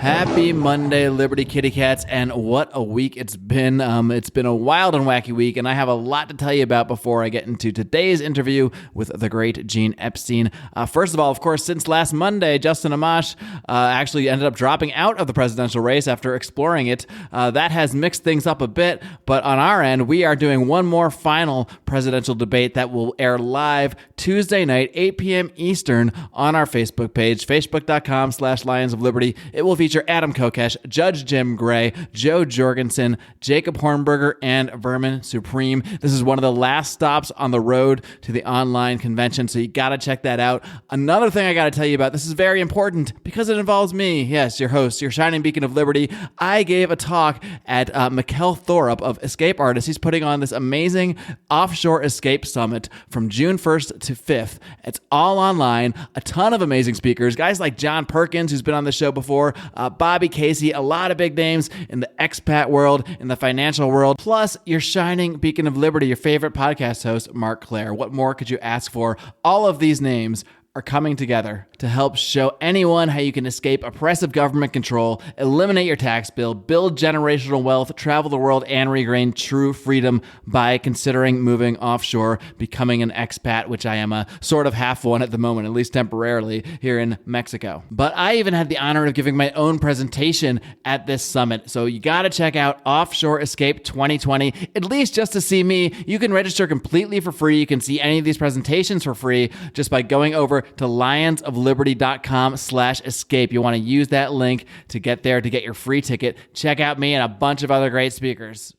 Happy Monday, Liberty Kitty Cats, and what a week it's been. It's been a wild and wacky week, and I have a lot to tell you about before I get into today's interview with the great Gene Epstein. First of all, of course, since last Monday, Justin Amash actually ended up dropping out of the presidential race after exploring it. That has mixed things up a bit, but on our end, we are doing one more final presidential debate that will air live Tuesday night, 8 p.m. Eastern on our Facebook page, facebook.com/Lions of Liberty. It will feature Adam Kokesh, Judge Jim Gray, Joe Jorgensen, Jacob Hornberger, and Vermin Supreme. This is one of the last stops on the road to the online convention, so you got to check that out. Another thing I got to tell you about, this is very important because it involves me. Yes, your host, your shining beacon of liberty. I gave a talk at Mikkel Thorup of Escape Artists. He's putting on this amazing Offshore Escape Summit from June 1st to 5th. It's all online, a ton of amazing speakers, guys like John Perkins, who's been on the show before, Bobby Casey, a lot of big names in the expat world, in the financial world, plus your shining beacon of liberty, your favorite podcast host, Marc Claire. What more could you ask for? All of these names are coming together to help show anyone how you can escape oppressive government control, eliminate your tax bill, build generational wealth, travel the world, and regain true freedom by considering moving offshore, becoming an expat, which I am a sort of half one at the moment, at least temporarily, here in Mexico. But I even had the honor of giving my own presentation at this summit. So you got to check out Offshore Escape 2020, at least just to see me. You can register completely for free. You can see any of these presentations for free just by going over to lionsofliberty.com/escape. You want to use that link to get there to get your free ticket. Check out me and a bunch of other great speakers.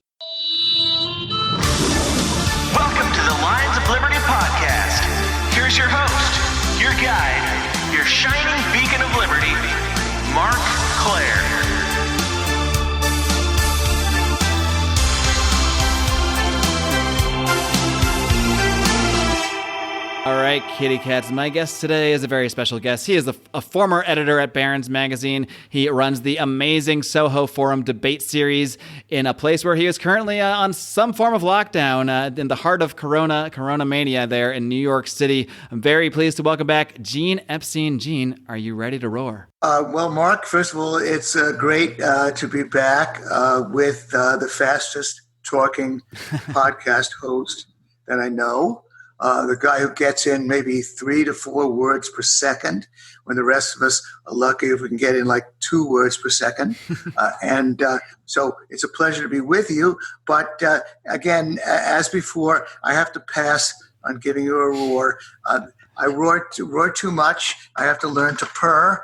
Welcome to the Lions of Liberty podcast. Here's your host, your guide, your shining beacon of liberty, Marc Claire. All right, kitty cats. My guest today is a very special guest. He is a former editor at Barron's Magazine. He runs the amazing Soho Forum debate series in a place where he is currently on some form of lockdown in the heart of Corona mania there in New York City. I'm very pleased to welcome back Gene Epstein. Gene, are you ready to roar? Well, Mark, first of all, it's great to be back with the fastest talking podcast host that I know. The guy who gets in maybe 3 to 4 words per second, when the rest of us are lucky if we can get in like 2 words per second. So it's a pleasure to be with you. But again, as before, I have to pass on giving you a roar. I roar too much. I have to learn to purr.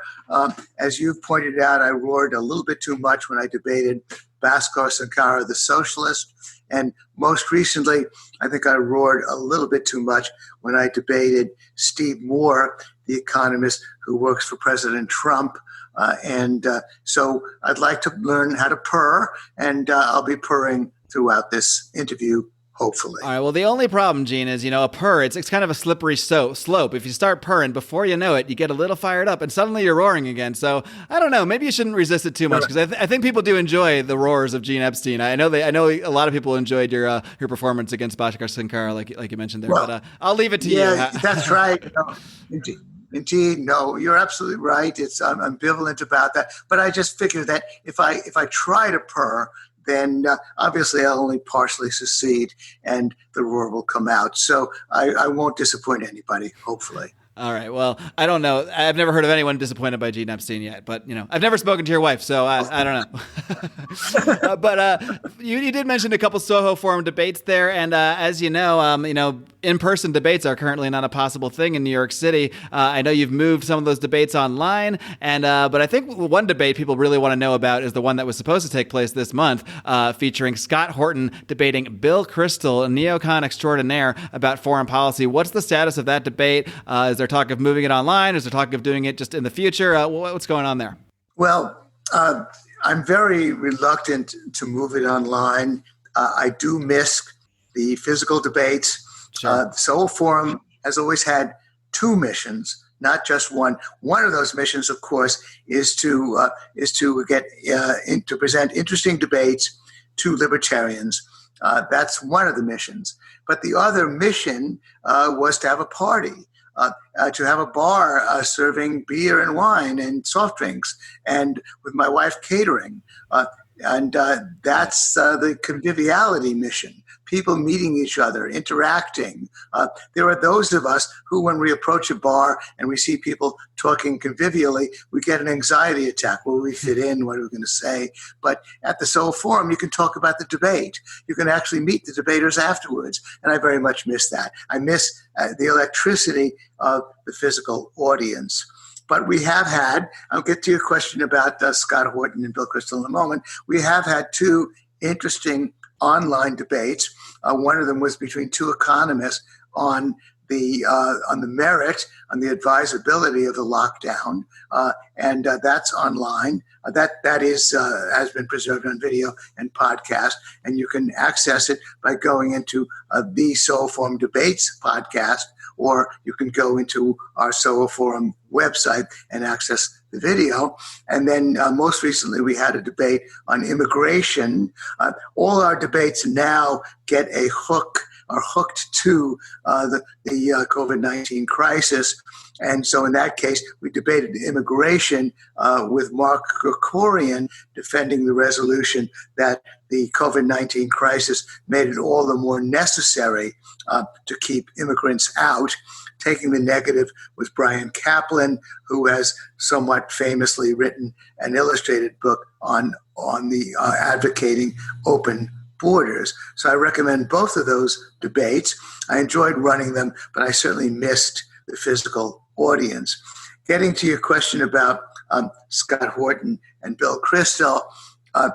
As you've pointed out, I roared a little bit too much when I debated Bhaskar Sankara, the socialist. And most recently, I think I roared a little bit too much when I debated Steve Moore, the economist who works for President Trump. So I'd like to learn how to purr, and I'll be purring throughout this interview, hopefully. All right. Well, the only problem, Gene, is, a purr, it's kind of a slippery slope. If you start purring, before you know it, you get a little fired up and suddenly you're roaring again. So I don't know. Maybe you shouldn't resist it too much, because I think people do enjoy the roars of Gene Epstein. I know a lot of people enjoyed your performance against Bhaskar Sankara, like you mentioned there. Well, but I'll leave it to you. Yeah, that's right. Indeed, no, you're absolutely right. I'm ambivalent about that. But I just figure that if I try to purr, then obviously I'll only partially succeed and the roar will come out. So I won't disappoint anybody, hopefully. All right. Well, I don't know. I've never heard of anyone disappointed by Gene Epstein yet, but I've never spoken to your wife, so I don't know. But you did mention a couple Soho Forum debates there, and as you know, in-person debates are currently not a possible thing in New York City. I know you've moved some of those debates online, and but I think one debate people really want to know about is the one that was supposed to take place this month, featuring Scott Horton debating Bill Kristol, a neocon extraordinaire, about foreign policy. What's the status of that debate? Is there talk of moving it online? Is there talk of doing it just in the future? What's going on there? Well, I'm very reluctant to move it online. I do miss the physical debates. Sure. The Soho Forum has always had 2 missions, not just one. One of those missions, of course, is to get to present interesting debates to libertarians. That's one of the missions. But the other mission was to have a party. to have a bar serving beer and wine and soft drinks, and with my wife catering. And that's the conviviality mission. People meeting each other, interacting. There are those of us who, when we approach a bar and we see people talking convivially, we get an anxiety attack. Will we fit in? What are we going to say? But at the Soho Forum, you can talk about the debate. You can actually meet the debaters afterwards. And I very much miss that. I miss the electricity of the physical audience. But we have had, I'll get to your question about Scott Horton and Bill Kristol in a moment. We have had two interesting online debates. One of them was between two economists on the merit, on the advisability of the lockdown, and that's online. That is has been preserved on video and podcast, and you can access it by going into the Soho Forum Debates podcast, or you can go into our Soho Forum website and access the video. And then most recently, we had a debate on immigration. All our debates now get a hook, are hooked to the COVID-19 crisis. And so in that case, we debated immigration with Mark Krikorian defending the resolution that the COVID-19 crisis made it all the more necessary to keep immigrants out. Taking the negative was Brian Kaplan, who has somewhat famously written an illustrated book on the advocating open borders. So I recommend both of those debates. I enjoyed running them, but I certainly missed the physical audience. Getting to your question about Scott Horton and Bill Kristol, I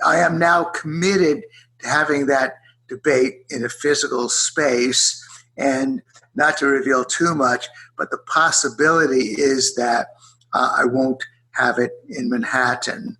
am now committed to having that debate in a physical space, and not to reveal too much, but the possibility is that I won't have it in Manhattan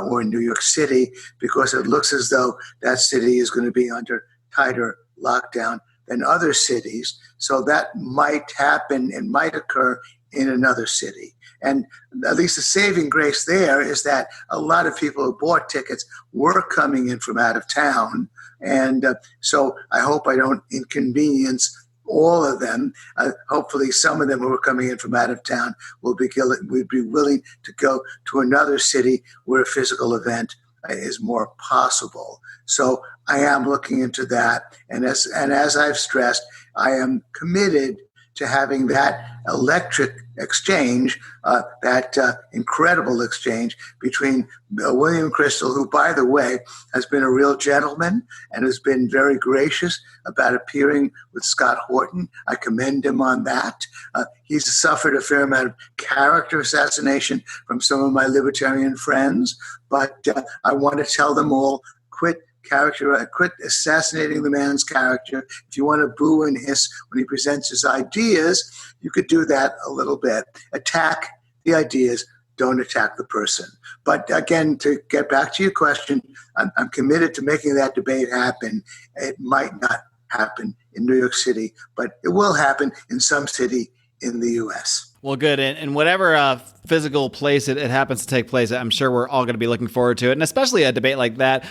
or in New York City, because it looks as though that city is going to be under tighter lockdown than other cities. So that might happen and might occur in another city. And at least the saving grace there is that a lot of people who bought tickets were coming in from out of town. And so I hope I don't inconvenience all of them. Hopefully some of them who are coming in from out of town would be willing to go to another city where a physical event is more possible. So I am looking into that. And as I've stressed, I am committed to having that electric exchange, that incredible exchange between William Kristol, who, by the way, has been a real gentleman and has been very gracious about appearing with Scott Horton. I commend him on that. He's suffered a fair amount of character assassination from some of my libertarian friends, but I want to tell them all, quit assassinating the man's character. If you want to boo and hiss when he presents his ideas, you could do that a little bit. Attack the ideas, don't attack the person. But again, to get back to your question, I'm committed to making that debate happen. It might not happen in New York City, but it will happen in some city in the U.S. Well, good. And whatever physical place it happens to take place, I'm sure we're all going to be looking forward to it. And especially a debate like that,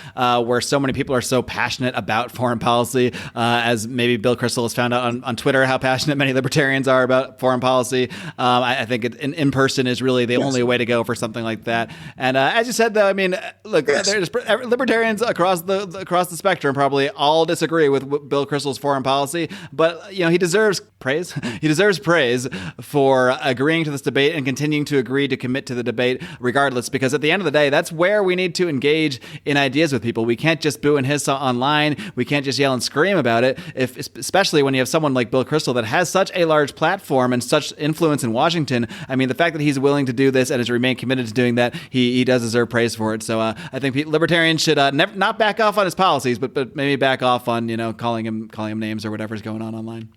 where so many people are so passionate about foreign policy, as maybe Bill Kristol has found out on Twitter how passionate many libertarians are about foreign policy. I think in person is really the only way to go for something like that. And as you said, though, I mean, look, there's libertarians across the spectrum probably all disagree with Bill Kristol's foreign policy, but he deserves praise. He deserves praise for agreeing to this debate and continuing to agree to commit to the debate regardless, because at the end of the day, that's where we need to engage in ideas with people. We can't just boo and hiss online. We can't just yell and scream about it, especially when you have someone like Bill Kristol that has such a large platform and such influence in Washington. I mean, the fact that he's willing to do this and has remained committed to doing that, he does deserve praise for it. So I think libertarians should not back off on his policies, but maybe back off on calling him names or whatever's going on online.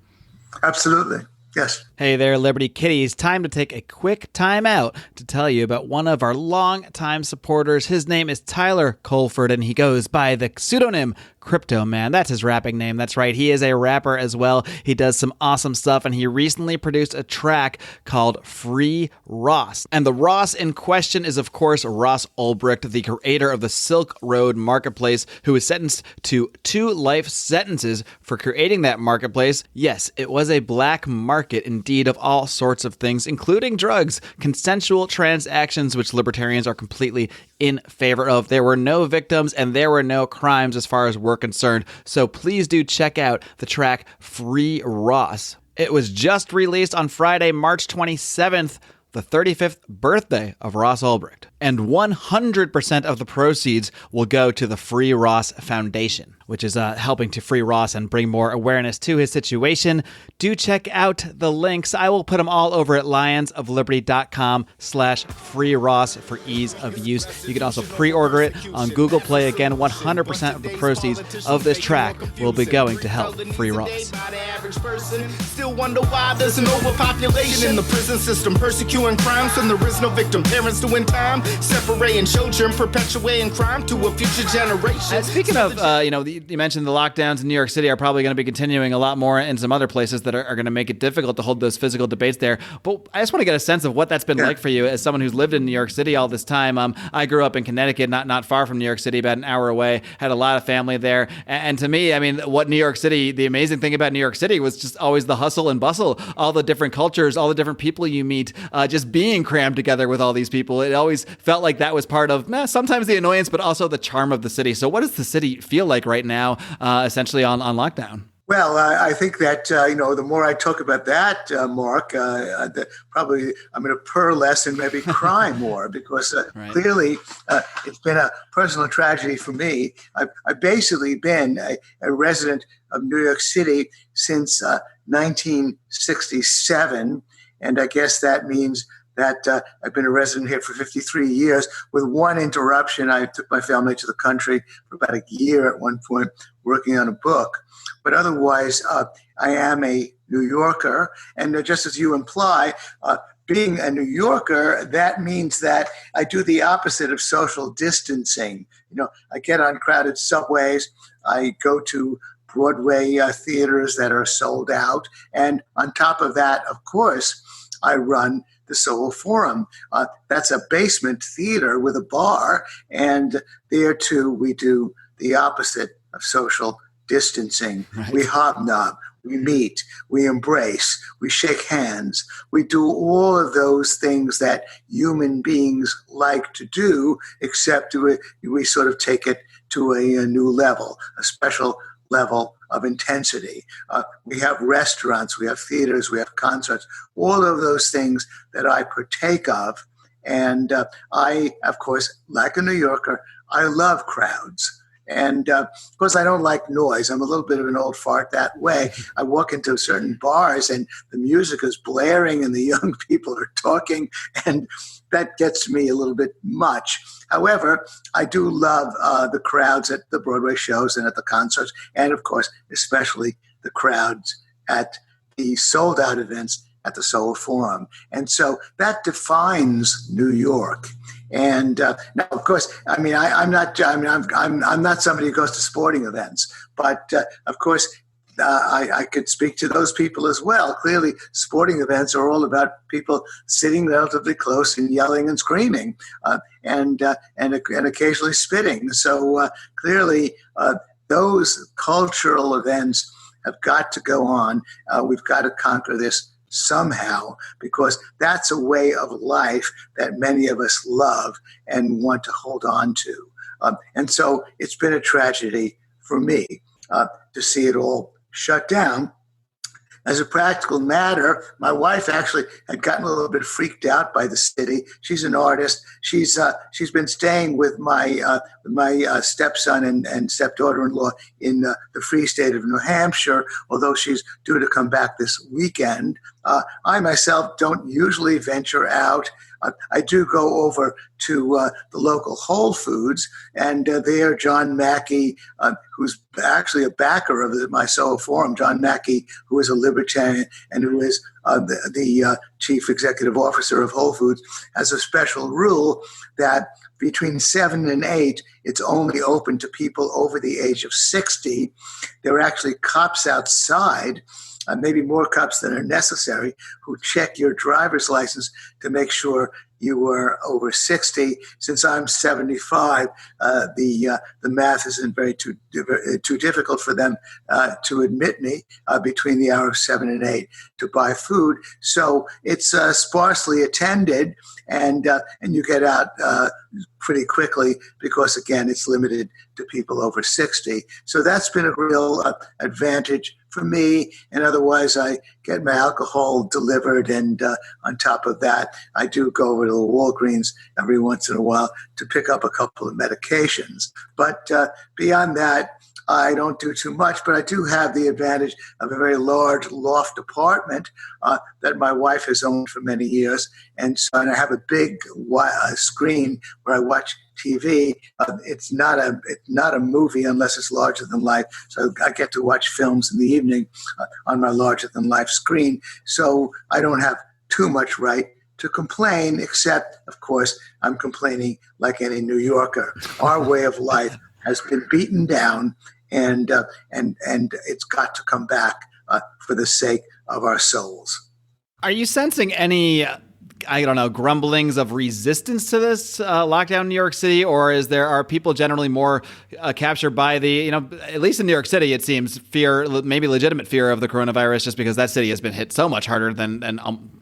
Absolutely. Yes. Hey there, Liberty Kitties. Time to take a quick time out to tell you about one of our long-time supporters. His name is Tyler Colford, and he goes by the pseudonym Crypto Man. That's his rapping name. That's right. He is a rapper as well. He does some awesome stuff, and he recently produced a track called Free Ross. And the Ross in question is, of course, Ross Ulbricht, the creator of the Silk Road Marketplace, who was sentenced to 2 life sentences for creating that marketplace. Yes, it was a black market indeed of all sorts of things, including drugs, consensual transactions, which libertarians are completely in favor of. There were no victims and there were no crimes as far as we're concerned. So please do check out the track Free Ross. It was just released on Friday, March 27th, the 35th birthday of Ross Ulbricht. And 100% of the proceeds will go to the Free Ross Foundation, which is helping to free Ross and bring more awareness to his situation. Do check out the links. I will put them all over at lionsofliberty.com/free Ross for ease of use. You can also pre-order it on Google Play. Again, 100% of the proceeds of this track will be going to help free Ross. Still wonder why there's an overpopulation in the prison system, persecuting crimes when there is no victim. Parents doing time, separating children, perpetuating crime to a future generation. Speaking of, you mentioned the lockdowns in New York City are probably going to be continuing a lot more in some other places that are going to make it difficult to hold those physical debates there. But I just want to get a sense of what that's been like for you as someone who's lived in New York City all this time. I grew up in Connecticut, not far from New York City, about an hour away, had a lot of family there. And to me, I mean, what New York City, the amazing thing about New York City was just always the hustle and bustle, all the different cultures, all the different people you meet, just being crammed together with all these people. It always felt like that was part of sometimes the annoyance, but also the charm of the city. So what does the city feel like right now, essentially on lockdown? Well, I think that, the more I talk about that, Mark, probably I'm going to purr less and maybe cry more because Right. Clearly it's been a personal tragedy for me. I've basically been a resident of New York City since 1967. And I guess that means that I've been a resident here for 53 years with one interruption. I took my family to the country for about a year at one point working on a book. But otherwise, I am a New Yorker. And just as you imply, being a New Yorker, that means that I do the opposite of social distancing. I get on crowded subways. I go to Broadway theaters that are sold out. And on top of that, of course, I run the Soho Forum. That's a basement theater with a bar. And there, too, we do the opposite of social distancing. Right. We hobnob, we meet, we embrace, we shake hands. We do all of those things that human beings like to do, except we sort of take it to a new level, a special level of intensity. We have restaurants, we have theaters, we have concerts, all of those things that I partake of. And I, of course, like a New Yorker, I love crowds. And of course, I don't like noise. I'm a little bit of an old fart that way. I walk into certain bars and the music is blaring and the young people are talking, and that gets me a little bit much. However, I do love the crowds at the Broadway shows and at the concerts, and of course, especially the crowds at the sold-out events at the Soho Forum. And so that defines New York. And now, of course, I mean, I'm not somebody who goes to sporting events, but of course, I could speak to those people as well. Clearly, sporting events are all about people sitting relatively close and yelling and screaming, and occasionally spitting. So clearly, those cultural events have got to go on. We've got to conquer this somehow, because that's a way of life that many of us love and want to hold on to. And so it's been a tragedy for me to see it all shut down. As a practical matter, my wife actually had gotten a little bit freaked out by the city. She's an artist. She's been staying with my stepson and stepdaughter-in-law in the free state of New Hampshire, although she's due to come back this weekend. I myself don't usually venture out. I do go over to the local Whole Foods, and there John Mackey, who's actually a backer of my Soho Forum, John Mackey, who is a libertarian and who is the chief executive officer of Whole Foods, has a special rule that between 7 and 8, it's only open to people over the age of 60. There are actually cops outside, maybe more cops than are necessary, who check your driver's license to make sure you are over 60. Since I'm 75, the math isn't too difficult for them to admit me between the hour of 7 and 8 to buy food. So it's sparsely attended, and you get out pretty quickly because, again, it's limited to people over 60. So that's been a real advantage for me. And otherwise, I get my alcohol delivered. And on top of that, I do go over to the Walgreens every once in a while to pick up a couple of medications. But beyond that, I don't do too much, but I do have the advantage of a very large loft apartment that my wife has owned for many years. And so I have a big screen where I watch TV. It's not a movie unless it's larger than life. So I get to watch films in the evening on my larger than life screen. So I don't have too much right to complain, except, of course, I'm complaining like any New Yorker. Our way of life has been beaten down, and it's got to come back for the sake of our souls. Are you sensing any, grumblings of resistance to this lockdown in New York City, or are people generally more captured by the, at least in New York City, it seems, fear, maybe legitimate fear of the coronavirus, just because that city has been hit so much harder than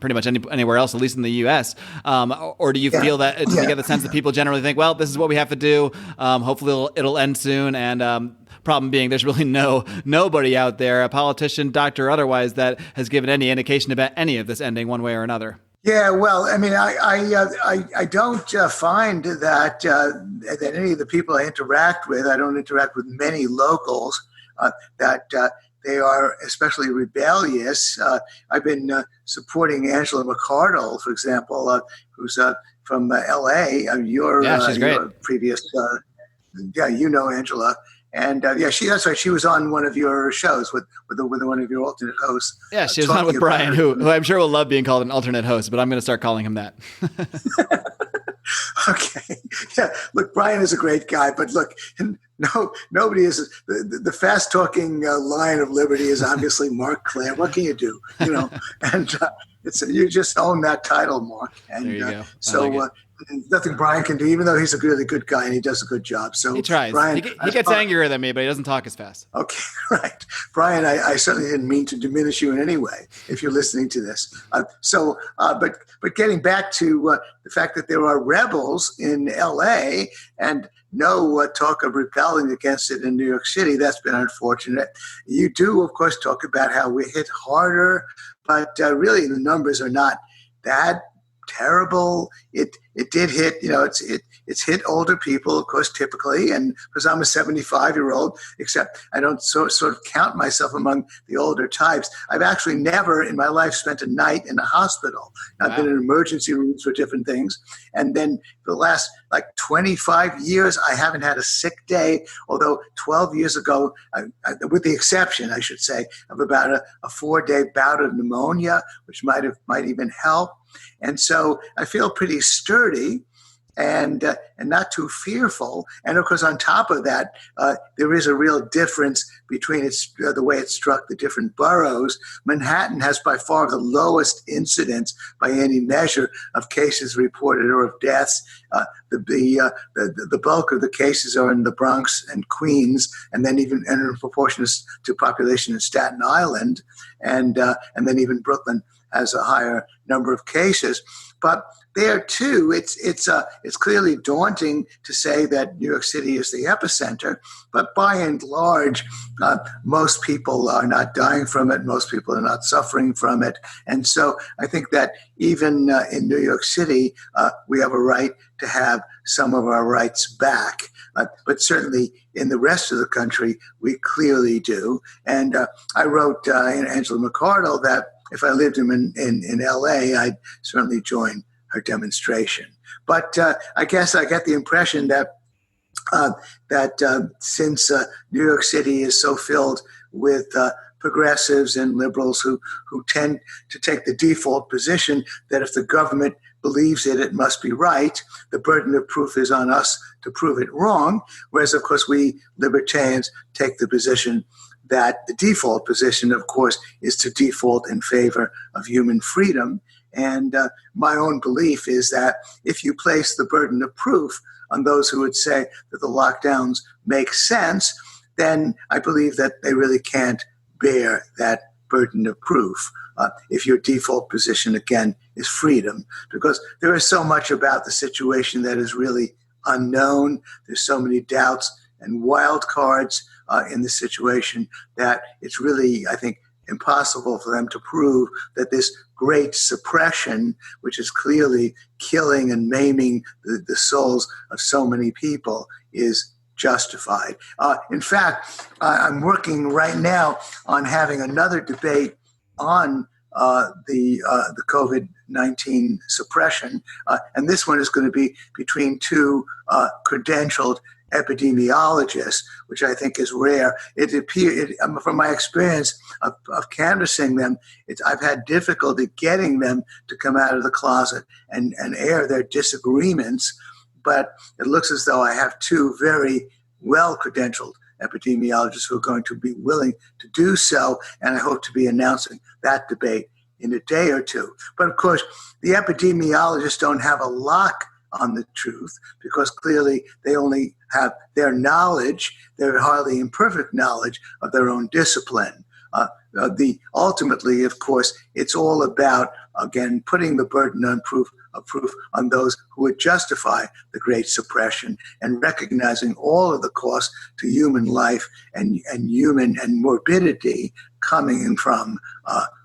pretty much anywhere else, at least in the U.S. Or do you feel that, do you get the sense that people generally think, well, this is what we have to do, hopefully it'll end soon, and problem being there's really nobody out there, a politician, doctor, or otherwise, that has given any indication about any of this ending one way or another? Yeah, well, I mean, I don't find that any of the people I interact with, I don't interact with many locals, that they are especially rebellious. I've been supporting Angela McArdle, for example, who's from L.A. She's great. Your previous, Angela. And that's right. She was on one of your shows with one of your alternate hosts. Yeah, she was on with Brian, who I'm sure will love being called an alternate host, but I'm going to start calling him that. Okay. Yeah. Look, Brian is a great guy, but look, nobody is the fast talking Lion of Liberty is obviously Mark Clare. What can you do? And you just own that title, Mark. And there you go. So. Nothing Brian can do, even though he's a really good guy and he does a good job. So he tries. Brian, he gets angrier than me, but he doesn't talk as fast. Okay, right. Brian, I certainly didn't mean to diminish you in any way if you're listening to this. But getting back to the fact that there are rebels in L.A. and no talk of rebelling against it in New York City, that's been unfortunate. You do, of course, talk about how we hit harder, but really the numbers are not that terrible. It did hit, it's hit older people, of course, typically, and because I'm a 75-year-old, except I don't sort of count myself among the older types. I've actually never in my life spent a night in a hospital. I've been in emergency rooms for different things. And then for the last 25 years, I haven't had a sick day, although 12 years ago, with the exception, I should say, of about a 4-day bout of pneumonia, which might even help. And so I feel pretty sturdy and not too fearful. And of course, on top of that, there is a real difference between the way it struck the different boroughs. Manhattan has by far the lowest incidence by any measure of cases reported or of deaths. The bulk of the cases are in the Bronx and Queens, and then even in proportion to population in Staten Island, and then even Brooklyn has a higher number of cases. But there too, it's clearly daunting to say that New York City is the epicenter. But by and large, most people are not dying from it. Most people are not suffering from it. And so I think that even in New York City, we have a right to have some of our rights back. But certainly in the rest of the country, we clearly do. And I wrote in Angela McArdle that if I lived in L.A., I'd certainly join her demonstration. But I guess I get the impression that since New York City is so filled with progressives and liberals who tend to take the default position that if the government believes it must be right, the burden of proof is on us to prove it wrong. Whereas, of course, we libertarians take the position that the default position, of course, is to default in favor of human freedom. And my own belief is that if you place the burden of proof on those who would say that the lockdowns make sense, then I believe that they really can't bear that burden of proof if your default position, again, is freedom. Because there is so much about the situation that is really unknown. There's so many doubts and wild cards in the situation that it's really, I think, impossible for them to prove that this Great Suppression, which is clearly killing and maiming the souls of so many people, is justified. In fact, I'm working right now on having another debate on the COVID-19 suppression, and this one is going to be between two credentialed epidemiologists, which I think is rare. From my experience of canvassing them, I've had difficulty getting them to come out of the closet and air their disagreements, but it looks as though I have two very well-credentialed epidemiologists who are going to be willing to do so, and I hope to be announcing that debate in a day or two. But of course, the epidemiologists don't have a lock on the truth because clearly they only have their knowledge, their hardly imperfect knowledge of their own discipline. Ultimately, of course, it's all about, again, putting the burden of proof on those who would justify the Great Suppression and recognizing all of the costs to human life and human and morbidity coming in from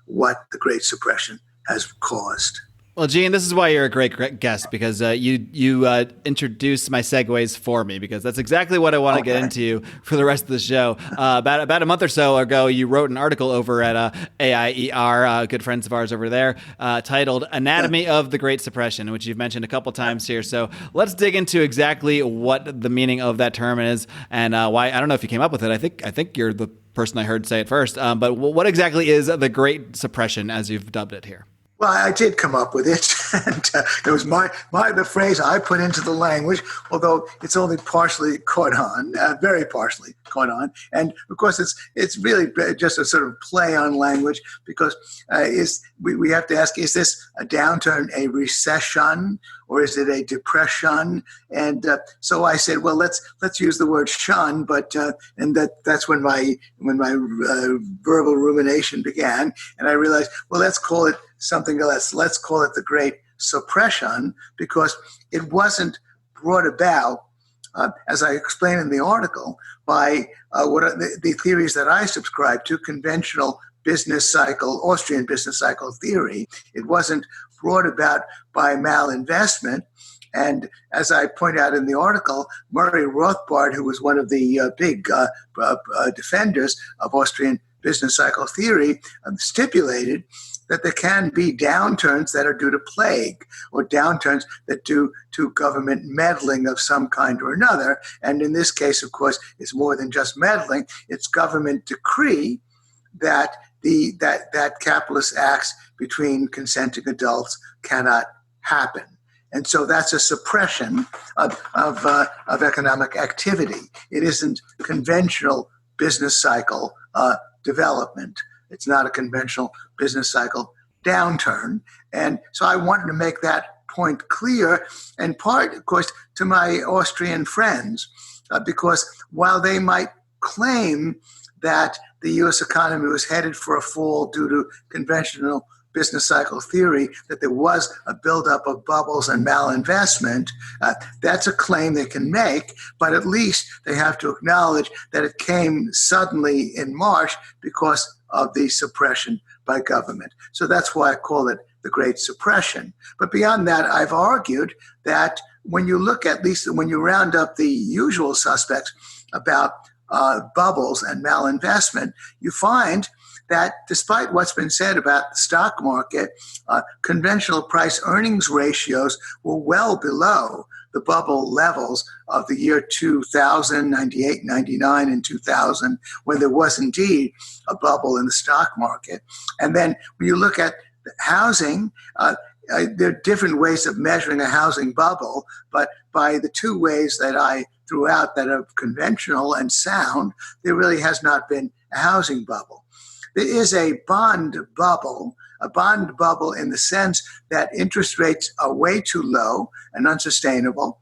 what the Great Suppression has caused. Well, Gene, this is why you're a great guest, because you introduced my segues for me, because that's exactly what I want to get into for the rest of the show. About a month or so ago, you wrote an article over at AIER, good friends of ours over there, titled Anatomy of the Great Suppression, which you've mentioned a couple times here. So let's dig into exactly what the meaning of that term is and why. I don't know if you came up with it. I think you're the person I heard say it first. But what exactly is the Great Suppression, as you've dubbed it here? Well, I did come up with it, and it was the phrase I put into the language, although it's only partially caught on, very partially caught on. And of course, it's really just a sort of play on language, because we have to ask: is this a downturn, a recession, or is it a depression? And so I said, well, let's use the word shun, but and that's when my verbal rumination began, and I realized, well, let's call it something else. Let's call it the Great Suppression, because it wasn't brought about, as I explained in the article, by what are the theories that I subscribe to, conventional business cycle, Austrian business cycle theory. It wasn't brought about by malinvestment. And as I point out in the article, Murray Rothbard, who was one of the big defenders of Austrian business cycle theory, stipulated that there can be downturns that are due to plague or downturns that due to government meddling of some kind or another. And in this case, of course, it's more than just meddling. It's government decree that that capitalist acts between consenting adults cannot happen. And so that's a suppression of economic activity. It isn't conventional business cycle development. It's not a conventional business cycle downturn. And so I wanted to make that point clear, and part, of course, to my Austrian friends, because while they might claim that the U.S. economy was headed for a fall due to conventional business cycle theory, that there was a buildup of bubbles and malinvestment, that's a claim they can make, but at least they have to acknowledge that it came suddenly in March because of the suppression by government. So that's why I call it the Great Suppression. But beyond that, I've argued that when you look at least, when you round up the usual suspects about bubbles and malinvestment, you find that despite what's been said about the stock market, conventional price earnings ratios were well below the bubble levels of the year 2000, 98, 99, and 2000, when there was indeed a bubble in the stock market. And then when you look at housing, there are different ways of measuring a housing bubble, but by the two ways that I threw out that are conventional and sound, there really has not been a housing bubble. There is a bond bubble in the sense that interest rates are way too low and unsustainable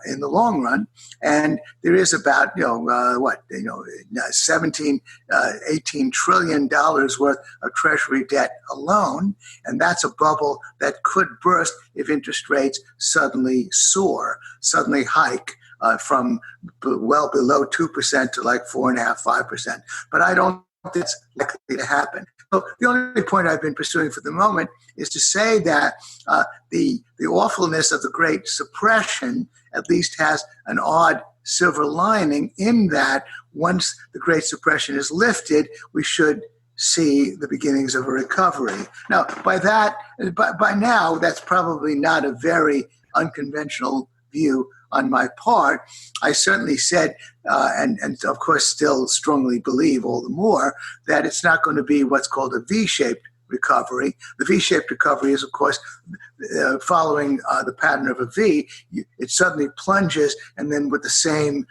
in the long run. And there is about, 17, $18 trillion worth of Treasury debt alone. And that's a bubble that could burst if interest rates suddenly soar, suddenly hike from well below 2% to like 4.5%, 5%. But I don't think that's likely to happen. So the only point I've been pursuing for the moment is to say that the awfulness of the Great Suppression at least has an odd silver lining in that once the Great Suppression is lifted, we should see the beginnings of a recovery. Now, by now, that's probably not a very unconventional view on my part. I certainly said, and of course still strongly believe all the more, that it's not going to be what's called a V-shaped recovery. The V-shaped recovery is, of course, following the pattern of a V. It suddenly plunges, and then with the same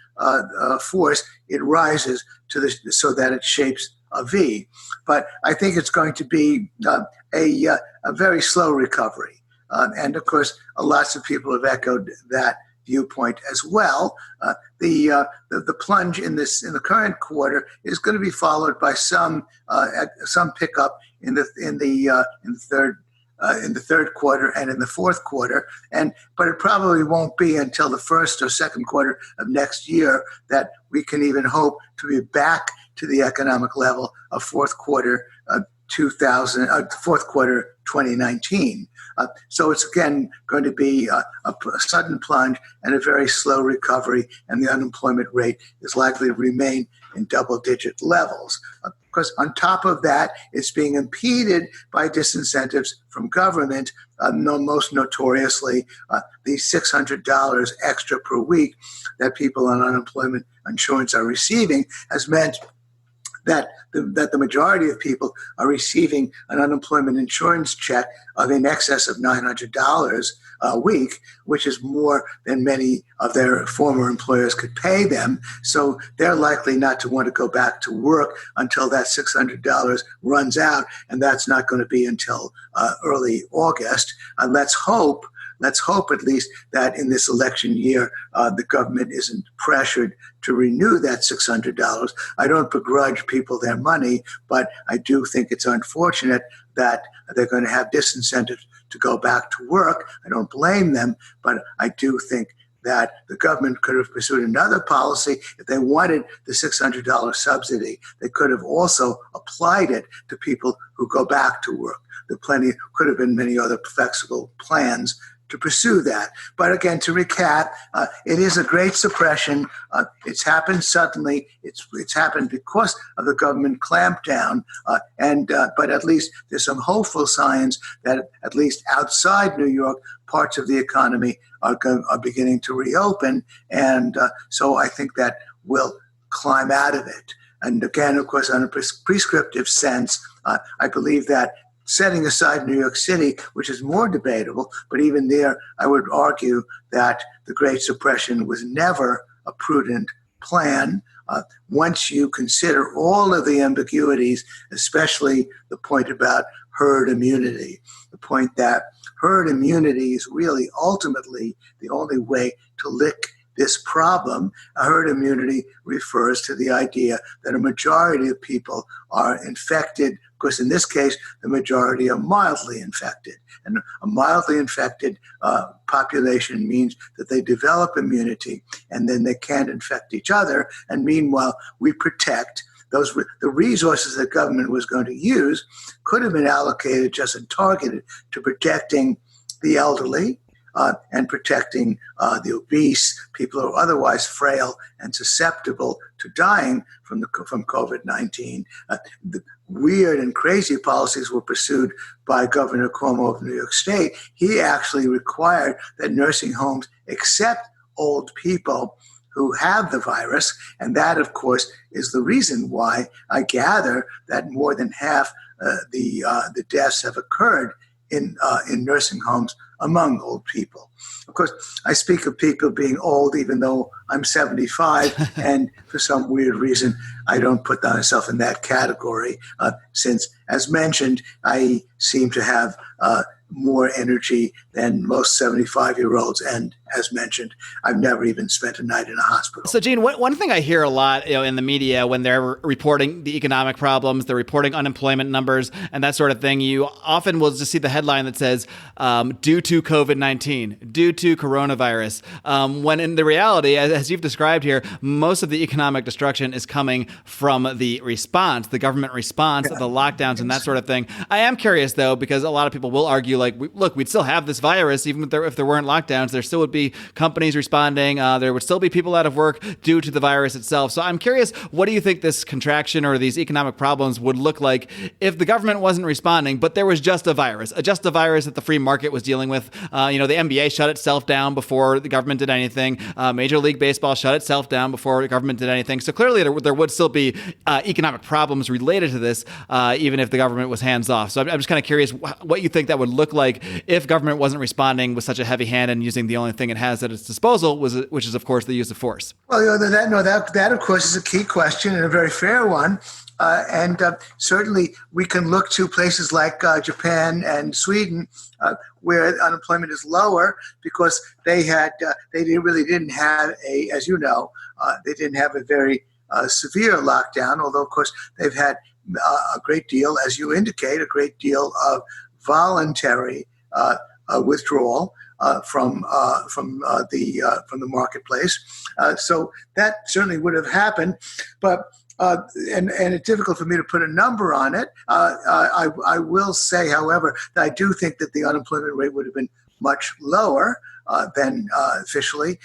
force, it rises so that it shapes a V. But I think it's going to be a very slow recovery. And of course, lots of people have echoed that viewpoint as well. The plunge in the current quarter is going to be followed by some pickup in the third quarter and in the fourth quarter, but it probably won't be until the first or second quarter of next year that we can even hope to be back to the economic level of fourth quarter 2019. So it's again going to be a sudden plunge and a very slow recovery, and the unemployment rate is likely to remain in double-digit levels. Because on top of that, it's being impeded by disincentives from government, most notoriously the $600 extra per week that people on unemployment insurance are receiving has meant that the majority of people are receiving an unemployment insurance check of in excess of $900 a week, which is more than many of their former employers could pay them. So they're likely not to want to go back to work until that $600 runs out, and that's not going to be until early August. Let's hope at least that in this election year, the government isn't pressured to renew that $600. I don't begrudge people their money, but I do think it's unfortunate that they're going to have disincentives to go back to work. I don't blame them, but I do think that the government could have pursued another policy. If they wanted the $600 subsidy, they could have also applied it to people who go back to work. There could have been many other flexible plans to pursue that. But again, to recap, it is a Great Suppression. It's happened suddenly. It's happened because of the government clampdown. But at least there's some hopeful signs that at least outside New York, parts of the economy are beginning to reopen. And so I think that we'll climb out of it. And again, of course, on a prescriptive sense, I believe that setting aside New York City, which is more debatable, but even there, I would argue that the Great Suppression was never a prudent plan. Once you consider all of the ambiguities, especially the point about herd immunity, the point that herd immunity is really ultimately the only way to lick this problem. Herd immunity refers to the idea that a majority of people are infected. Of course, in this case, the majority are mildly infected. And a mildly infected population means that they develop immunity and then they can't infect each other. And meanwhile, we protect the resources that government was going to use could have been allocated just and targeted to protecting the elderly, and protecting the obese, people who are otherwise frail and susceptible to dying from COVID-19. weird and crazy policies were pursued by Governor Cuomo of New York State, he actually required that nursing homes accept old people who have the virus. And that, of course, is the reason why I gather that more than half the deaths have occurred in nursing homes among old people. Of course, I speak of people being old, even though I'm 75, and for some weird reason, I don't put myself in that category, since, as mentioned, I seem to have more energy than most 75-year-olds. And as mentioned, I've never even spent a night in a hospital. So, Gene, one thing I hear a lot, in the media when they're reporting the economic problems, they're reporting unemployment numbers and that sort of thing, you often will just see the headline that says, due to COVID-19, due to coronavirus, when in the reality, as you've described here, most of the economic destruction is coming from the response, the government response, the lockdowns and that sort of thing. I am curious, though, because a lot of people will argue, like, look, we'd still have this virus, even if there weren't lockdowns, there still would be companies responding. There would still be people out of work due to the virus itself. So I'm curious, what do you think this contraction or these economic problems would look like if the government wasn't responding, but there was just a virus that the free market was dealing with? The NBA shut itself down before the government did anything. Major League Baseball shut itself down before the government did anything. So clearly there would still be economic problems related to this, even if the government was hands off. So I'm just kind of curious what you think that would look like if government wasn't responding with such a heavy hand and using the only thing it has at its disposal, which is, of course, the use of force. Well, that of course, is a key question and a very fair one. And certainly we can look to places like Japan and Sweden, where unemployment is lower because they really didn't have as you know, they didn't have a very severe lockdown, although, of course, they've had a great deal, as you indicate, a great deal of voluntary withdrawal from the marketplace. So that certainly would have happened, but and it's difficult for me to put a number on it. I will say, however, that I do think that the unemployment rate would have been much lower than officially.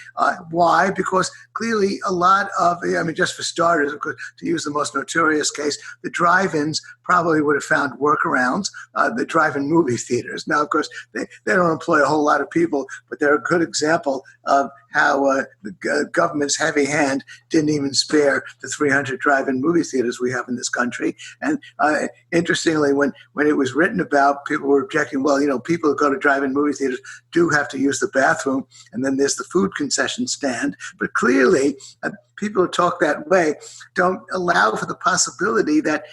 Why? Because clearly a lot of, just for starters, of course, to use the most notorious case, the drive-ins probably would have found workarounds, the drive-in movie theaters. Now, of course, they don't employ a whole lot of people, but they're a good example of how the government's heavy hand didn't even spare the 300 drive-in movie theaters we have in this country. And interestingly, when it was written about, people were objecting, well, people who go to drive-in movie theaters do have to use the bathroom, and then there's the food concession stand. But clearly, people who talk that way don't allow for the possibility that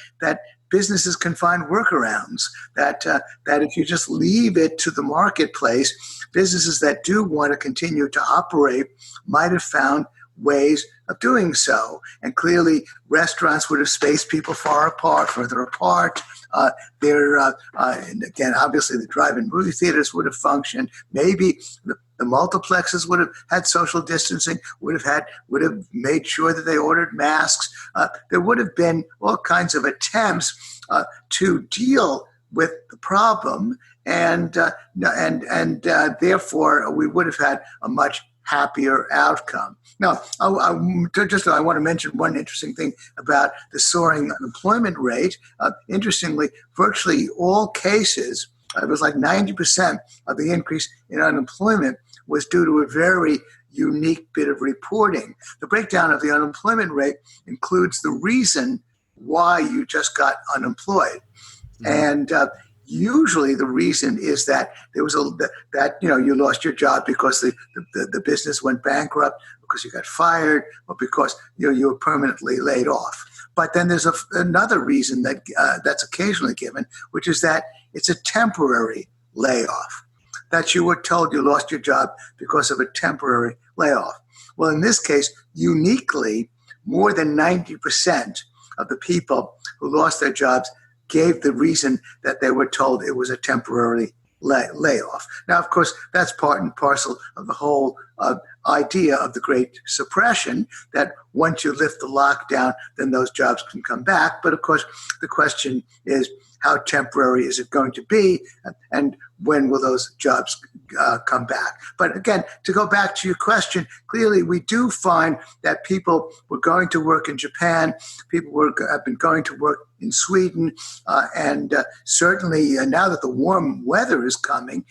businesses can find workarounds, that if you just leave it to the marketplace, businesses that do want to continue to operate might have found ways of doing so. And clearly, restaurants would have spaced people further apart. And again, obviously, the drive-in movie theaters would have functioned. Maybe the multiplexes would have had social distancing, would have made sure that they ordered masks. There would have been all kinds of attempts to deal with the problem, and therefore we would have had a much happier outcome. Now, I want to mention one interesting thing about the soaring unemployment rate. Interestingly, virtually all cases, it was like 90% of the increase in unemployment was due to a very unique bit of reporting. The breakdown of the unemployment rate includes the reason why you just got unemployed. Mm-hmm. And usually the reason is that there was you lost your job because the business went bankrupt, because you got fired, or because you were permanently laid off. But then there's another reason that's occasionally given, which is that it's a temporary layoff, that you were told you lost your job because of a temporary layoff. Well, in this case, uniquely, more than 90% of the people who lost their jobs gave the reason that they were told it was a temporary layoff. Now, of course, that's part and parcel of the whole idea of the Great Suppression, that once you lift the lockdown, then those jobs can come back. But of course, the question is, how temporary is it going to be, and when will those jobs come back? But again, to go back to your question, clearly we do find that people were going to work in Japan, have been going to work in Sweden, and certainly now that the warm weather is coming,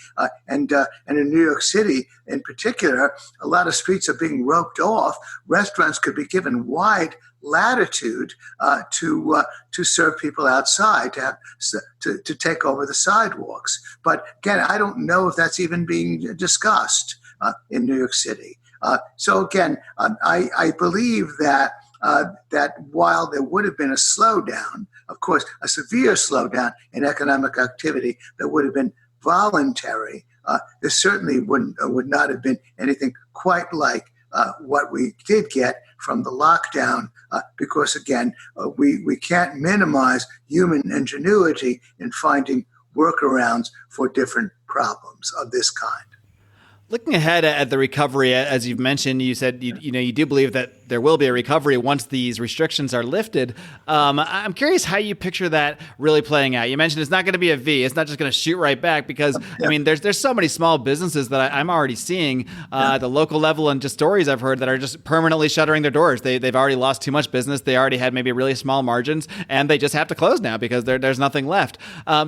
and in New York City in particular, a lot of streets are being roped off. Restaurants could be given wide latitude to serve people outside, to take over the sidewalks. But again, I don't know if that's even being discussed in New York City. So again, I believe that while there would have been a slowdown, of course, a severe slowdown in economic activity that would have been voluntary, there certainly would not have been anything quite like what we did get from the lockdown, because again, we can't minimize human ingenuity in finding workarounds for different problems of this kind. Looking ahead at the recovery, as you've mentioned, you said you do believe that there will be a recovery once these restrictions are lifted. I'm curious how you picture that really playing out. You mentioned it's not going to be a V. It's not just going to shoot right back because, I mean, there's so many small businesses that I'm already seeing at the local level and just stories I've heard that are just permanently shuttering their doors. They've already lost too much business. They already had maybe really small margins and they just have to close now because there's nothing left.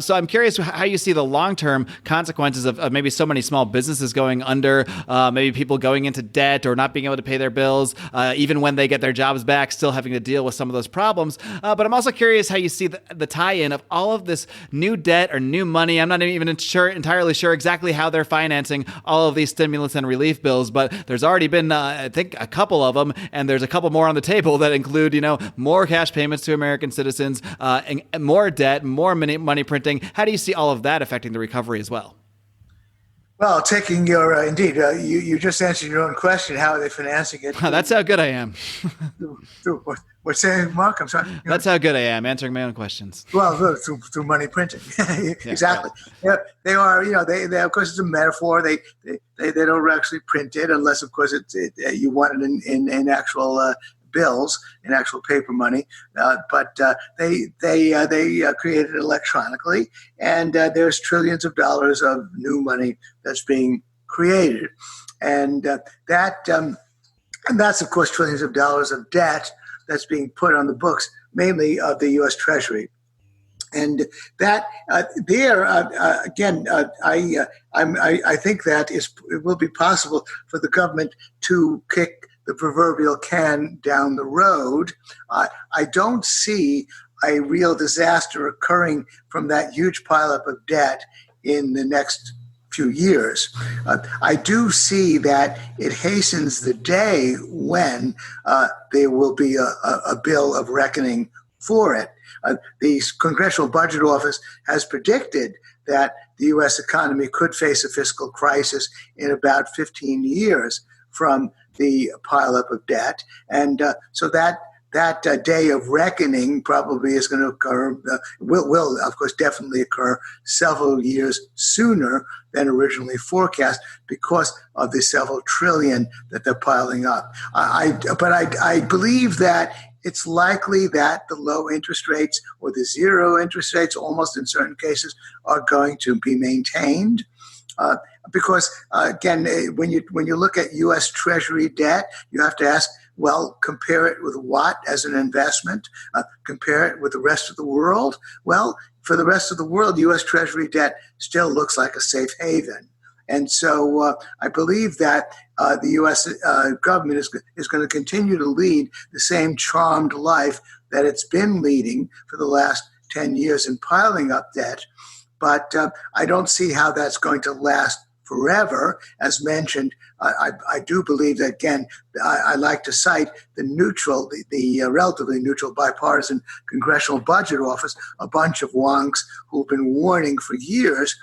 So I'm curious how you see the long-term consequences of maybe so many small businesses going under, maybe people going into debt or not being able to pay their bills, even when they get their jobs back, still having to deal with some of those problems. But I'm also curious how you see the tie-in of all of this new debt or new money. I'm not even entirely sure exactly how they're financing all of these stimulus and relief bills, but there's already been, I think, a couple of them, and there's a couple more on the table that include, more cash payments to American citizens, and more debt, more money printing. How do you see all of that affecting the recovery as well? Well, taking your, indeed, you just answered your own question. How are they financing it? That's how good I am. What's saying, Mark? I'm sorry. That's how good I am, answering my own questions. Well, through money printing. Exactly. Yeah, they are, they of course, it's a metaphor. They don't actually print it unless, of course, you want it in actual bills, in actual paper money, but they create it electronically, and there's trillions of dollars of new money that's being created, and that's of course trillions of dollars of debt that's being put on the books, mainly of the U.S. Treasury. And that again, I think that it will be possible for the government to kick the proverbial can down the road. I don't see a real disaster occurring from that huge pileup of debt in the next few years. I do see that it hastens the day when there will be a bill of reckoning for it. The Congressional Budget Office has predicted that the U.S. economy could face a fiscal crisis in about 15 years from the pileup of debt. And so that day of reckoning probably is going to occur, will of course definitely occur several years sooner than originally forecast because of the several trillion that they're piling up. But I believe that it's likely that the low interest rates or the zero interest rates, almost in certain cases, are going to be maintained. Because again, when you look at U.S. Treasury debt, you have to ask, well, compare it with what as an investment? Compare it with the rest of the world? Well, for the rest of the world, U.S. Treasury debt still looks like a safe haven. And so I believe that the U.S. Government is going to continue to lead the same charmed life that it's been leading for the last 10 years in piling up debt. But I don't see how that's going to last forever. As mentioned, I do believe that, again, I like to cite the relatively neutral bipartisan Congressional Budget Office, a bunch of wonks who've been warning for years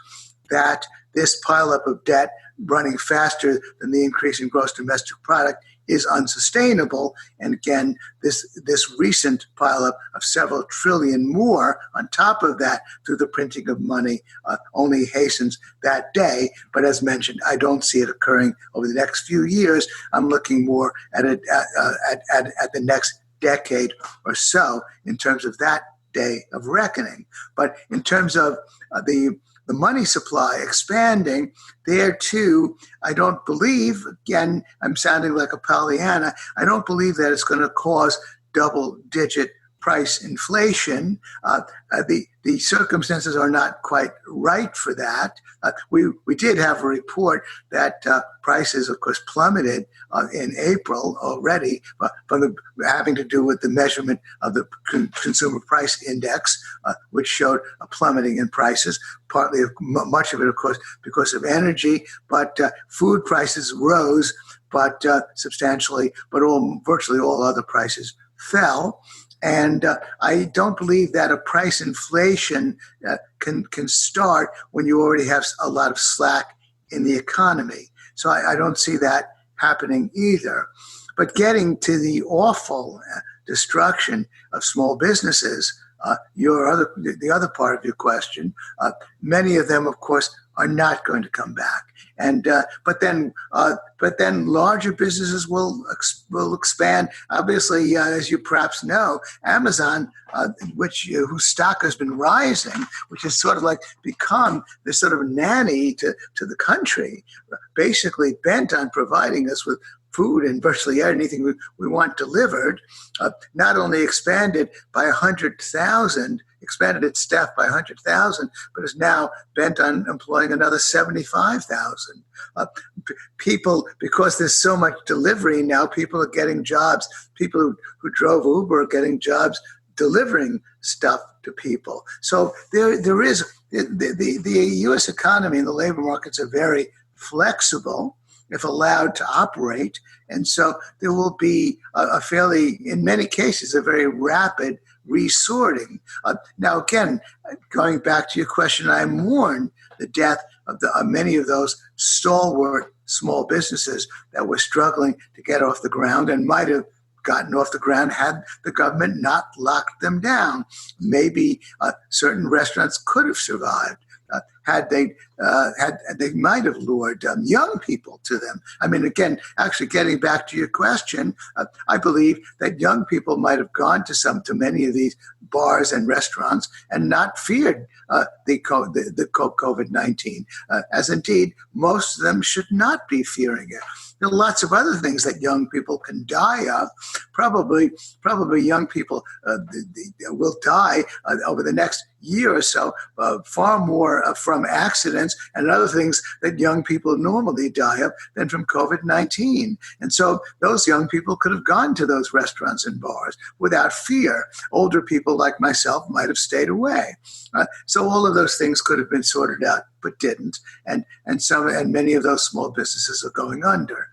that this pileup of debt running faster than the increase in gross domestic product is unsustainable. And again, this recent pileup of several trillion more on top of that through the printing of money only hastens that day. But as mentioned, I don't see it occurring over the next few years. I'm looking more at it at the next decade or so in terms of that day of reckoning. But in terms of the money supply expanding, there too, I don't believe, again, I'm sounding like a Pollyanna, I don't believe that it's going to cause double-digit price inflation. The circumstances are not quite right for that. We did have a report that prices, of course, plummeted in April already, from having to do with the measurement of the consumer price index, which showed a plummeting in prices. Partly, much of it, of course, because of energy, but food prices rose, but substantially, but virtually all other prices fell. And I don't believe that a price inflation can start when you already have a lot of slack in the economy. So I don't see that happening either. But getting to the awful destruction of small businesses, the other part of your question, many of them, of course, are not going to come back. And but then larger businesses will expand. Obviously, as you perhaps know, Amazon, whose stock has been rising, which has sort of like become this sort of nanny to the country, basically bent on providing us with food and virtually anything we want delivered, not only expanded its staff by 100,000, but is now bent on employing another 75,000. People, because there's so much delivery now, people are getting jobs. People who drove Uber are getting jobs delivering stuff to people. So there is the U.S. economy and the labor markets are very flexible if allowed to operate. And so there will be a fairly, in many cases, a very rapid resorting. Now, again, going back to your question, I mourn the death of many of those stalwart small businesses that were struggling to get off the ground and might have gotten off the ground had the government not locked them down. Maybe certain restaurants could have survived. Had they might have lured young people to them. I mean, again, actually getting back to your question, I believe that young people might have gone to many of these bars and restaurants and not feared the COVID-19, as indeed most of them should not be fearing it. There are lots of other things that young people can die of. Probably young people will die over the next year or so, far more from accidents and other things that young people normally die of than from COVID-19. And so those young people could have gone to those restaurants and bars without fear. Older people like myself might have stayed away. So all of those things could have been sorted out, but didn't. And many of those small businesses are going under.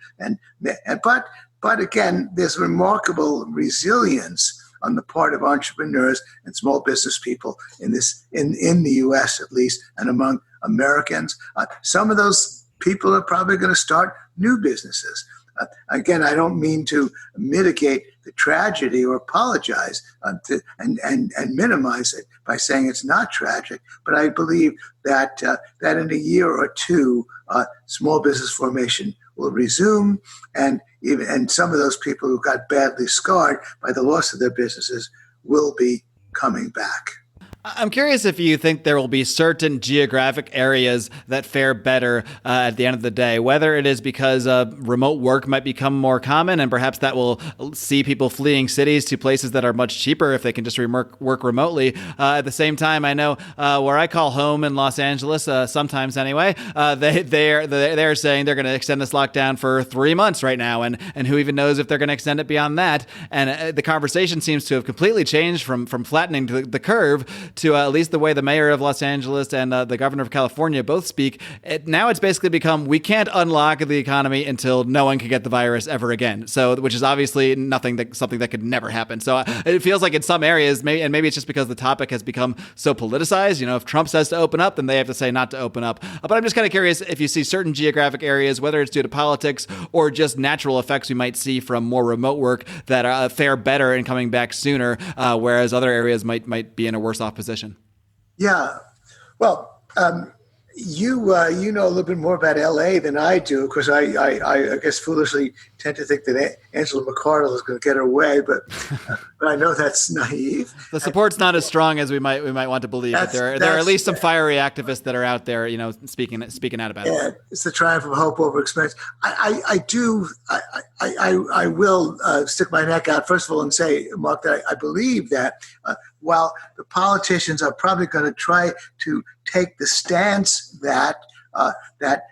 But again, there's remarkable resilience on the part of entrepreneurs and small business people in the U.S. at least, and among Americans. Some of those people are probably going to start new businesses. Again, I don't mean to mitigate the tragedy or apologize and minimize it by saying it's not tragic, but I believe that in a year or two, small business formation will resume, and some of those people who got badly scarred by the loss of their businesses will be coming back. I'm curious if you think there will be certain geographic areas that fare better at the end of the day, whether it is because remote work might become more common and perhaps that will see people fleeing cities to places that are much cheaper if they can just work remotely. At the same time, I know where I call home in Los Angeles, sometimes anyway, they're saying they're going to extend this lockdown for 3 months right now, and who even knows if they're going to extend it beyond that. And the conversation seems to have completely changed from flattening the curve to at least the way the mayor of Los Angeles and the governor of California both speak. Now it's basically become, we can't unlock the economy until no one can get the virus ever again. So, which is obviously something that could never happen. So it feels like in some areas, maybe it's just because the topic has become so politicized. You know, if Trump says to open up, then they have to say not to open up. But I'm just kind of curious if you see certain geographic areas, whether it's due to politics or just natural effects we might see from more remote work, that fare better in coming back sooner, whereas other areas might be in a worse off position. Yeah, well, You know a little bit more about L.A. than I do, because I guess foolishly tend to think that Angela McArdle is going to get her way, but I know that's naive. The support's not as strong as we might want to believe. But there are at least some fiery activists that are out there, speaking out about it. It's the triumph of hope over experience. I will stick my neck out first of all and say, Mark, that I believe that while the politicians are probably going to try to take the stance that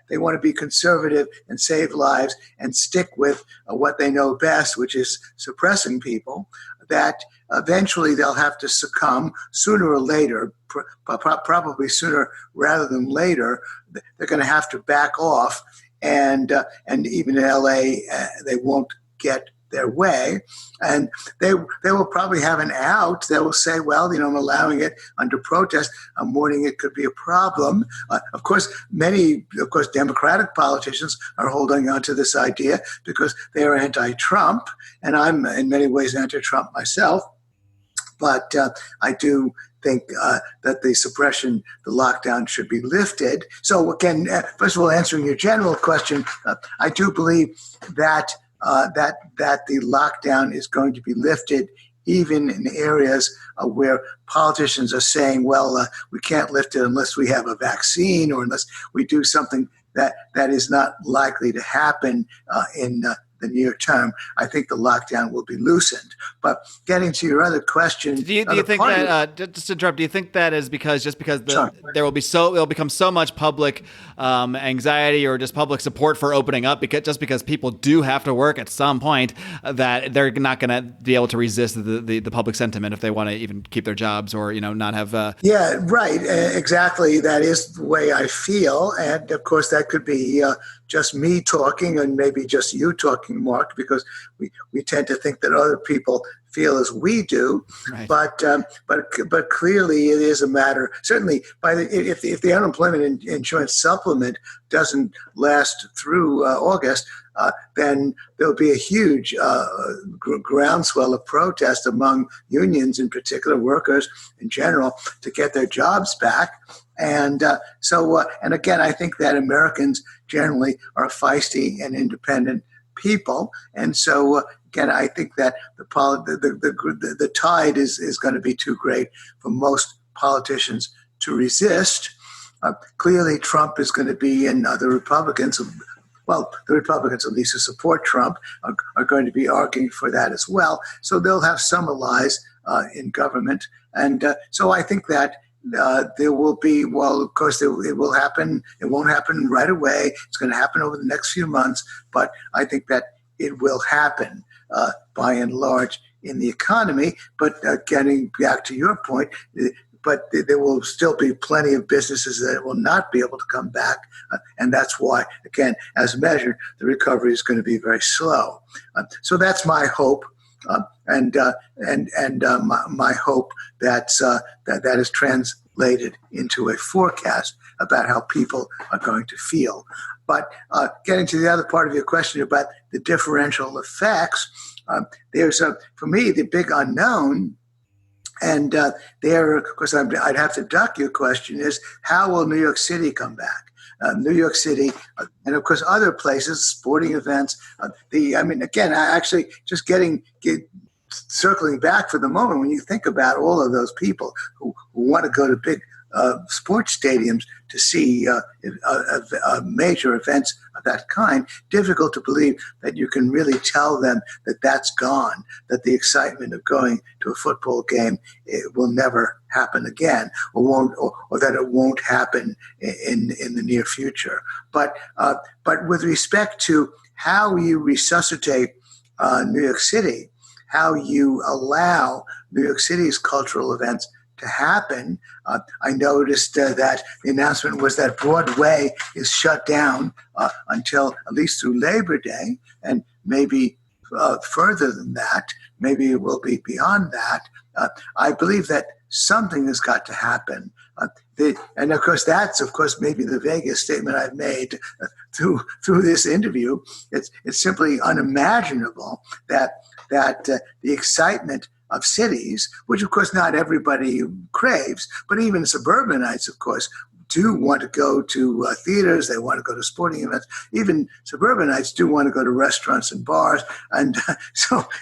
they want to be conservative and save lives and stick with what they know best, which is suppressing people, that eventually they'll have to succumb sooner or later, probably sooner rather than later. They're going to have to back off, and even in LA, they won't get their way, and they will probably have an out. They will say, well, I'm allowing it under protest. I'm warning it could be a problem. Of course, Democratic politicians are holding on to this idea because they are anti-Trump, and I'm in many ways anti-Trump myself. But I do think that the lockdown should be lifted. So again, first of all, answering your general question, I do believe that that the lockdown is going to be lifted, even in areas where politicians are saying, well, we can't lift it unless we have a vaccine or unless we do something that is not likely to happen in the near term. I think the lockdown will be loosened. But getting to your other question, do you think that just to interrupt? Do you think that is because there will become so much public anxiety or just public support for opening up because people do have to work at some point, that they're not going to be able to resist the public sentiment if they want to even keep their jobs or not have. Yeah, right. Exactly. That is the way I feel, and of course that could be just me talking and maybe just you talking, Mark, because we tend to think that other people feel as we do. Right. But clearly it is a matter, certainly if the unemployment insurance supplement doesn't last through August, then there'll be a huge groundswell of protest among unions, in particular workers in general, to get their jobs back. And and again, I think that Americans generally are feisty and independent people, and so again, I think that the tide is going to be too great for most politicians to resist. Clearly, Trump is going to be, and the Republicans, well, the Republicans, at least who support Trump, are going to be arguing for that as well. So they'll have some allies in government, and so I think that. There will be, well, of course, it will happen. It won't happen right away. It's going to happen over the next few months, but I think that it will happen by and large in the economy. But getting back to your point, but there will still be plenty of businesses that will not be able to come back. And that's why, again, as measured, the recovery is going to be very slow. So that's my hope. My hope that is translated into a forecast about how people are going to feel. But getting to the other part of your question about the differential effects, there's for me the big unknown. And there, of course, I'd have to duck your question, is how will New York City come back? New York City, and of course other places, sporting events. Circling back for the moment, when you think about all of those people who want to go to big sports stadiums to see major events of that kind, difficult to believe that you can really tell them that that's gone, that the excitement of going to a football game will never happen again, or that it won't happen in the near future. But with respect to how you resuscitate New York City, how you allow New York City's cultural events to happen. I noticed that the announcement was that Broadway is shut down until at least through Labor Day, and maybe further than that. Maybe it will be beyond that. I believe that something has got to happen. And of course, that's maybe the vaguest statement I've made through this interview. It's simply unimaginable that the excitement of cities, which of course not everybody craves, but even suburbanites, of course, do want to go to theaters. They want to go to sporting events. Even suburbanites do want to go to restaurants and bars. And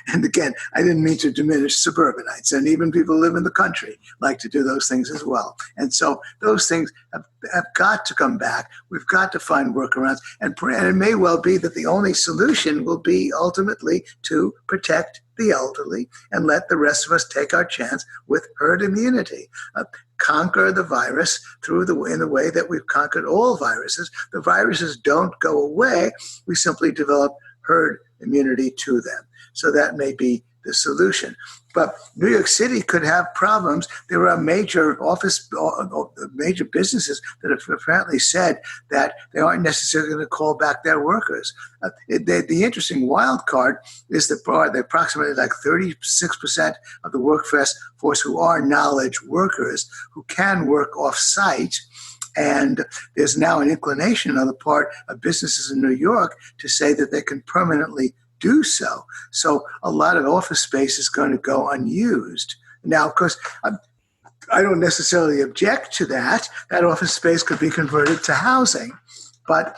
and again, I didn't mean to diminish suburbanites. And even people who live in the country like to do those things as well. And so those things have got to come back. We've got to find workarounds. And it may well be that the only solution will be ultimately to protect the elderly and let the rest of us take our chance with herd immunity. Conquer the virus in the way that we've conquered all viruses. The viruses don't go away. We simply develop herd immunity to them. So that may be the solution. But New York City could have problems. There are major businesses that have apparently said that they aren't necessarily going to call back their workers. The interesting wild card is that approximately like 36% of the workforce who are knowledge workers who can work off-site. And there's now an inclination on the part of businesses in New York to say that they can permanently do so. So a lot of office space is going to go unused. Now, of course, I don't necessarily object to that. That office space could be converted to housing. But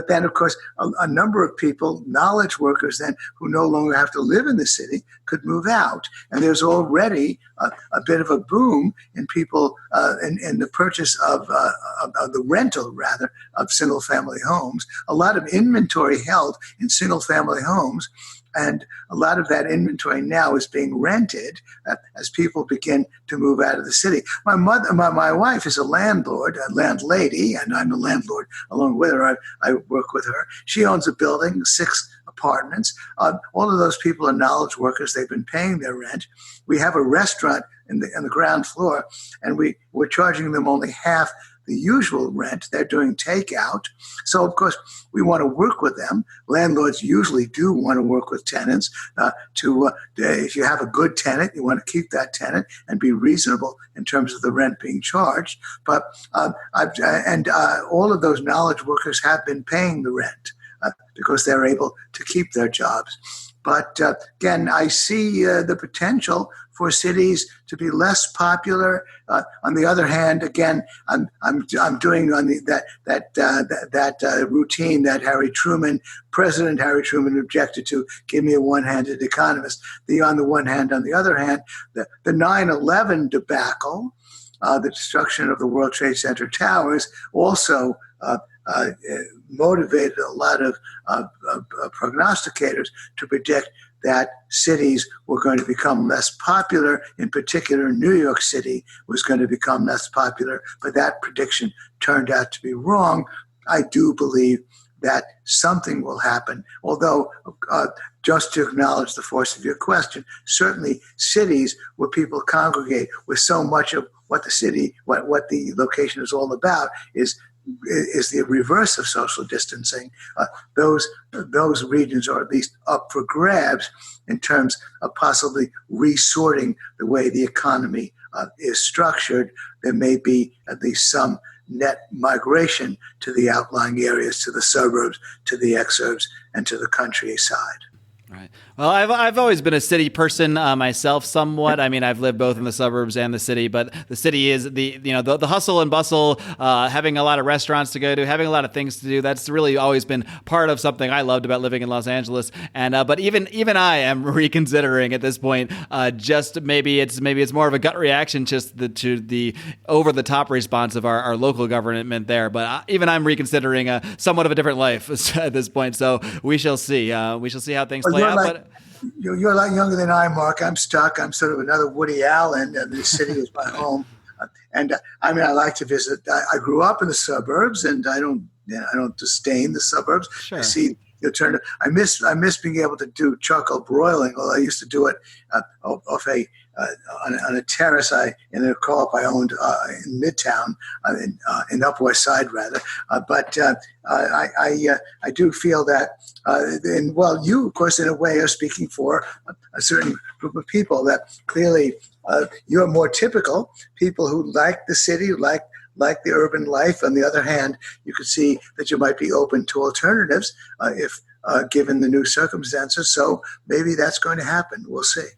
then, of course, a number of people, knowledge workers then, who no longer have to live in the city, could move out. And there's already a bit of a boom in people in the purchase of the rental, rather, of single-family homes. A lot of inventory held in single-family homes. And a lot of that inventory now is being rented as people begin to move out of the city. My wife is a landlady, and I'm the landlord along with her. I work with her. She owns a building, 6 apartments. All of those people are knowledge workers. They've been paying their rent. We have a restaurant in the ground floor, and we're charging them only half the usual rent. They're doing takeout. So, of course, we want to work with them. Landlords usually do want to work with tenants. If you have a good tenant, you want to keep that tenant and be reasonable in terms of the rent being charged. But all of those knowledge workers have been paying the rent because they're able to keep their jobs. But again, I see the potential for cities to be less popular. On the other hand, again, I'm doing on that routine that President Harry Truman objected to. Give me a one-handed economist. On the one hand, on the other hand, the 9/11 debacle, the destruction of the World Trade Center towers, also motivated a lot of prognosticators to predict that cities were going to become less popular. In particular, New York City was going to become less popular, but that prediction turned out to be wrong. I do believe that something will happen, although just to acknowledge the force of your question, certainly cities where people congregate, where so much of what the location is all about is the reverse of social distancing. Those regions are at least up for grabs in terms of possibly resorting the way the economy is structured. There may be at least some net migration to the outlying areas, to the suburbs, to the exurbs, and to the countryside. Right. Well, I've always been a city person myself, somewhat. I mean, I've lived both in the suburbs and the city, but the city is the hustle and bustle, having a lot of restaurants to go to, having a lot of things to do. That's really always been part of something I loved about living in Los Angeles. And but even I am reconsidering at this point. Just maybe it's more of a gut reaction just to the over the top response of our local government there. But even I'm reconsidering somewhat of a different life at this point. So we shall see. We shall see how things play out. You're a lot younger than I, Mark. I'm stuck. I'm sort of another Woody Allen, and the city is my home. And I like to visit. I grew up in the suburbs, and I don't disdain the suburbs. Sure. I see I miss being able to do charcoal broiling. Although I used to do it on a terrace in a co-op I owned in Midtown, in Upper West Side rather. But I do feel that, you of course in a way are speaking for a certain group of people that clearly you're more typical people who like the city, like the urban life. On the other hand, you could see that you might be open to alternatives if given the new circumstances. So maybe that's going to happen. We'll see.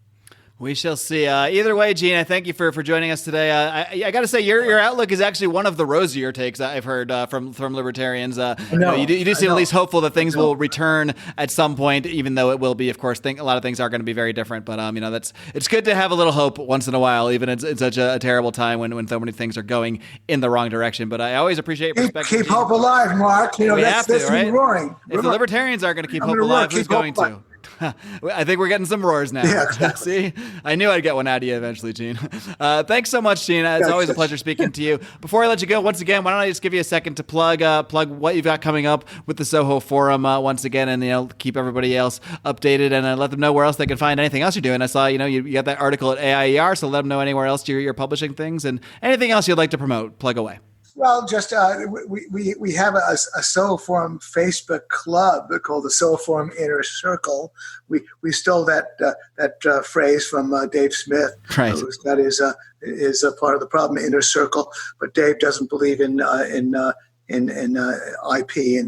We shall see. Either way, Gene, I thank you for joining us today. I got to say, your outlook is actually one of the rosier takes I've heard from libertarians. You do seem at least hopeful that things will return at some point, even though it will be, of course, a lot of things are going to be very different. But it's good to have a little hope once in a while, even in such a terrible time when so many things are going in the wrong direction. But I always appreciate your perspective. Keep hope alive, Mark. That's right? Roaring. If the libertarians aren't going to keep hope alive, who's going to? I think we're getting some roars now. Yeah, exactly. See? I knew I'd get one out of you eventually, Gene. Thanks so much, Gene. It's always a pleasure speaking to you. Before I let you go, once again, why don't I just give you a second to plug what you've got coming up with the Soho Forum once again, and keep everybody else updated and let them know where else they can find anything else you're doing. I saw you got that article at AIER, so let them know anywhere else you're publishing things and anything else you'd like to promote. Plug away. Well, just we have a Soho Forum Facebook club called the Soho Forum Inner Circle. We stole that phrase from Dave Smith, right? That is a part of the problem, Inner Circle. But Dave doesn't believe in IP and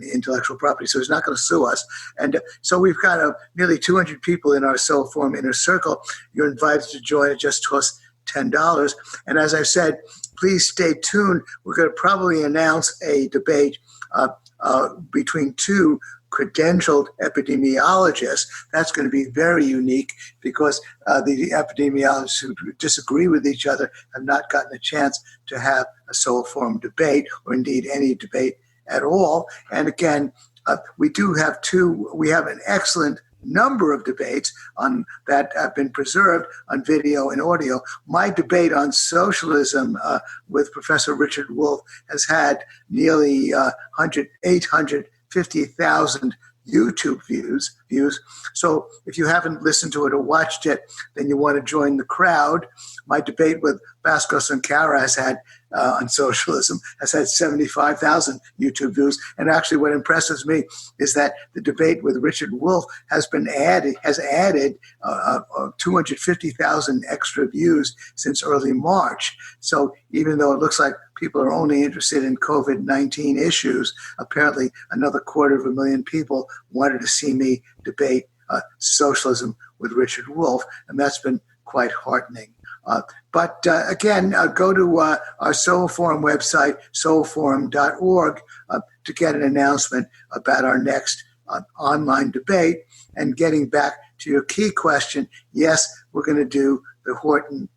intellectual property, so he's not going to sue us. And so we've got nearly 200 people in our Soho Forum Inner Circle. You're invited to join. It just costs $10. And as I've said, please stay tuned. We're going to probably announce a debate between two credentialed epidemiologists. That's going to be very unique because the epidemiologists who disagree with each other have not gotten a chance to have a Soho Forum debate, or indeed any debate at all. And again, we have an excellent number of debates that have been preserved on video and audio. My debate on socialism with Professor Richard Wolff has had nearly 850,000 YouTube views. So if you haven't listened to it or watched it, then you want to join the crowd. My debate with Vasco Sankara on socialism has had 75,000 YouTube views. And actually what impresses me is that the debate with Richard Wolff has added 250,000 extra views since early March. So even though it looks like people are only interested in COVID-19 issues, apparently another 250,000 people wanted to see me debate socialism with Richard Wolff, and that's been quite heartening. But again, go to our Soho Forum website, sohoforum.org, to get an announcement about our next online debate. And getting back to your key question, yes, we're going to do the Horton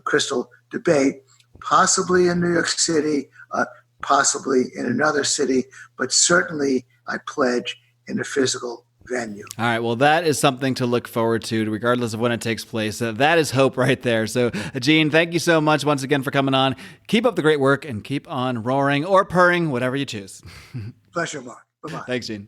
Crystal debate, possibly in New York City, possibly in another city, but certainly I pledge in a physical venue. All right. Well, that is something to look forward to, regardless of when it takes place. That is hope right there. So, Gene, thank you so much once again for coming on. Keep up the great work and keep on roaring or purring, whatever you choose. Pleasure, Mark. Bye-bye. Thanks, Gene.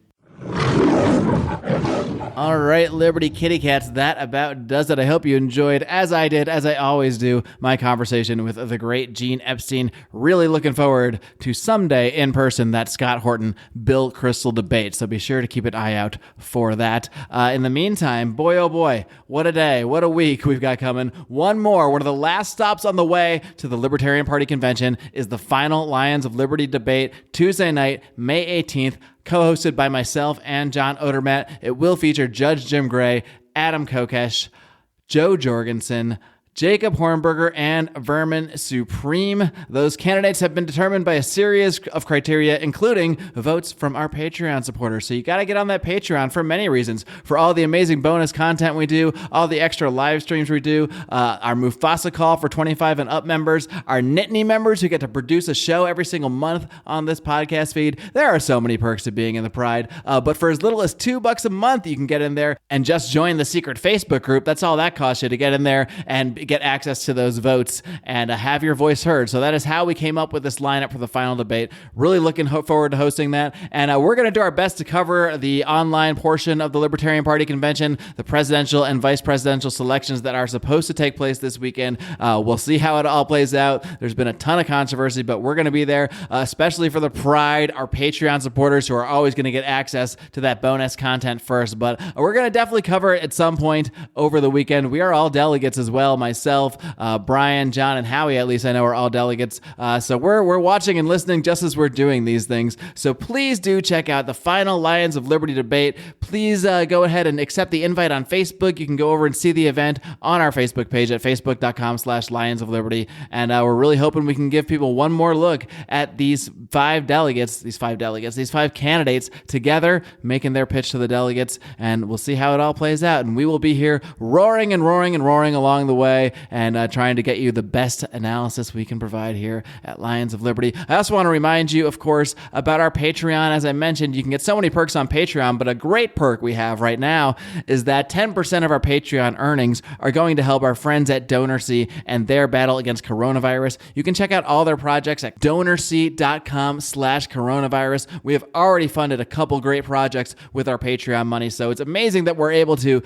All right, Liberty Kitty Cats, that about does it. I hope you enjoyed, as I did, as I always do, my conversation with the great Gene Epstein. Really looking forward to someday in person that Scott Horton Bill Kristol debate. So be sure to keep an eye out for that. In the meantime, boy, oh boy, what a day, what a week we've got coming. One of the last stops on the way to the Libertarian Party Convention is the final Lions of Liberty debate, Tuesday night, May 18th. Co-hosted by myself and John Odermatt. It will feature Judge Jim Gray, Adam Kokesh, Joe Jorgensen, Jacob Hornberger, and Vermin Supreme. Those candidates have been determined by a series of criteria, including votes from our Patreon supporters. So you got to get on that Patreon for many reasons. For all the amazing bonus content we do, all the extra live streams we do, our Mufasa call for 25 and up members, our Nittany members who get to produce a show every single month on this podcast feed. There are so many perks to being in the Pride. But for as little as $2 a month, you can get in there and just join the secret Facebook group. That's all that costs you to get in there and get access to those votes and have your voice heard. So that is how we came up with this lineup for the final debate. Really looking forward to hosting that. And we're going to do our best to cover the online portion of the Libertarian Party Convention, the presidential and vice presidential selections that are supposed to take place this weekend. We'll see how it all plays out. There's been a ton of controversy, but we're going to be there, especially for the Pride, our Patreon supporters who are always going to get access to that bonus content first. But we're going to definitely cover it at some point over the weekend. We are all delegates as well, myself myself, Brian, John, and Howie, at least I know, are all delegates. So we're watching and listening just as we're doing these things. So please do check out the final Lions of Liberty debate. Please go ahead and accept the invite on Facebook. You can go over and see the event on our Facebook page at facebook.com/Lions of Liberty. And we're really hoping we can give people one more look at these five candidates together, making their pitch to the delegates. And we'll see how it all plays out. And we will be here roaring and roaring and roaring along the way and trying to get you the best analysis we can provide here at Lions of Liberty. I also want to remind you, of course, about our Patreon. As I mentioned, you can get so many perks on Patreon, but a great perk we have right now is that 10% of our Patreon earnings are going to help our friends at DonorSee and their battle against coronavirus. You can check out all their projects at DonorSee.com/coronavirus. We have already funded a couple great projects with our Patreon money, so it's amazing that we're able to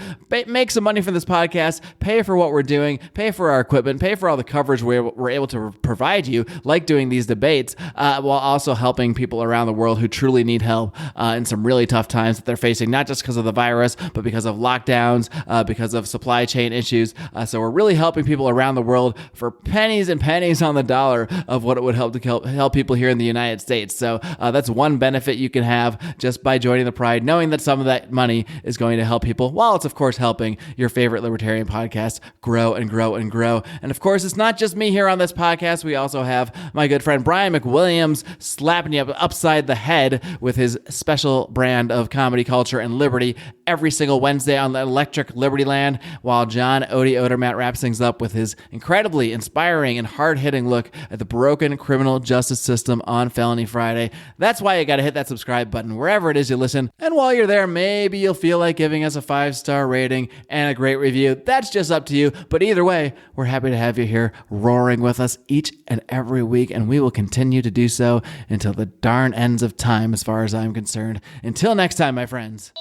make some money from this podcast, pay for what we're doing, pay for our equipment, pay for all the coverage we're able to provide you, like doing these debates, while also helping people around the world who truly need help in some really tough times that they're facing, not just because of the virus, but because of lockdowns, because of supply chain issues. So we're really helping people around the world for pennies and pennies on the dollar of what it would help to help people here in the United States. So that's one benefit you can have just by joining the Pride, knowing that some of that money is going to help people, while it's, of course, helping your favorite libertarian podcast grow and grow and grow. And, of course, it's not just me here on this podcast. We also have my good friend Brian McWilliams slapping you upside the head with his special brand of comedy, culture, and liberty every single Wednesday on the Electric Liberty Land, while John Odie Odermatt wraps things up with his incredibly inspiring and hard-hitting look at the broken criminal justice system on Felony Friday. That's why you got to hit that subscribe button wherever it is you listen. And while you're there, maybe you'll feel like giving us a 5-star rating and a great review. That's just up to you. But either way, we're happy to have you here roaring with us each and every week, and we will continue to do so until the darn ends of time, as far as I'm concerned. Until next time, my friends.